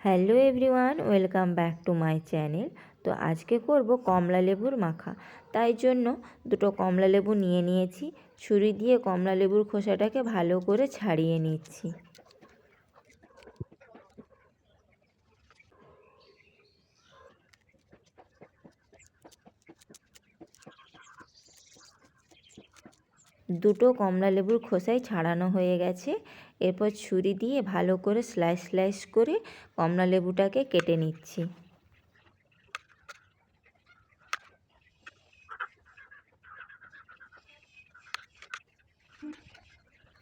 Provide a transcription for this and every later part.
Hello everyone, welcome back to my channel. তো আজকে করব কমলা লেবুর মাখা। তাই জন্য দুটো কমলা লেবু নিয়ে নিয়েছি। ছুরি দিয়ে কমলা লেবুর খোসাটাকে ভালো করে ছাড়িয়ে নিচ্ছি। দুটো কমলা লেবুর খোসাই ছাড়ানো হয়ে গেছে। এরপর ছুরি দিয়ে ভালো করে স্লাইস স্লাইস করে কমলা লেবুটাকে কেটে নিচ্ছি।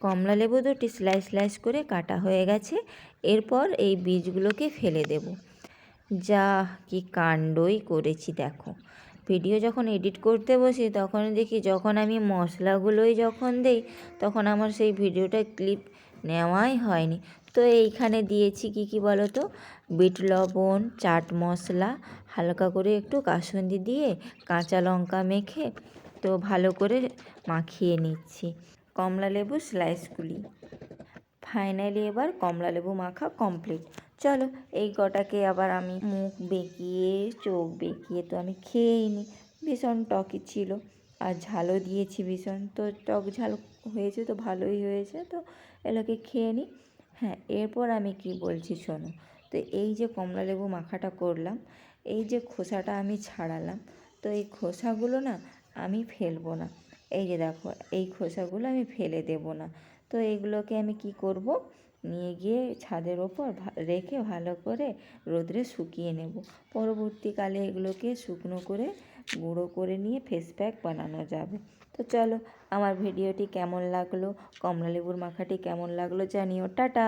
কমলা লেবু দুটি স্লাইস স্লাইস করে কাটা হয়ে গেছে। এরপর এই বীজগুলোকে ফেলে দেব। যা কি কাণ্ডই করেছি দেখো। ভিডিও যখন এডিট করতে বসি তখন দেখি যখন আমি মশলাগুলোই যখন দেই তখন আমার সেই ভিডিওটা ক্লিপ নেওয়াই হয়নি। তো এইখানে দিয়েছি কি বলো তো, বিট লবণ, চাট মশলা, হালকা করে একটু কাসুন্দি দিয়ে কাঁচা লঙ্কা মেখে তো ভালো করে মাখিয়ে নিচ্ছি কমলা লেবু স্লাইসগুলি। ফাইনালি এবার কমলা লেবু মাখা কমপ্লিট। চলো এই কটাকে আবার আমি মুখ বেঁকিয়ে চোখ বেঁকিয়ে তো আমি খেয়েই নিই। ভীষণ টকই ছিল আর ঝালও দিয়েছি ভীষণ, তো টক ঝাল হয়েছে তো ভালোই হয়েছে। তো এগুলোকে খেয়ে নিই। হ্যাঁ, এরপর আমি কি বলছি শোনো। তো এই যে কমলা লেবু মাখাটা করলাম, এই যে খোসাটা আমি ছাড়ালাম, তো এই খোসাগুলো না আমি ফেলবো না। এই যে দেখো, এই খোসাগুলো আমি ফেলে দেব না। তো এইগুলোকে আমি কি করব, নিয়ে গিয়ে ছাদের ওপর রেখে ভালো করে রোদে শুকিয়ে নেব। পরবর্তীকালে এগুলোকে শুকনো করে গুঁড়ো করে নিয়ে ফেস প্যাক বানানো যাবে। তো চলো, আমার ভিডিওটি কেমন লাগলো, কমলা লেবুর মাখাটি কেমন লাগলো জানিও। টাটা।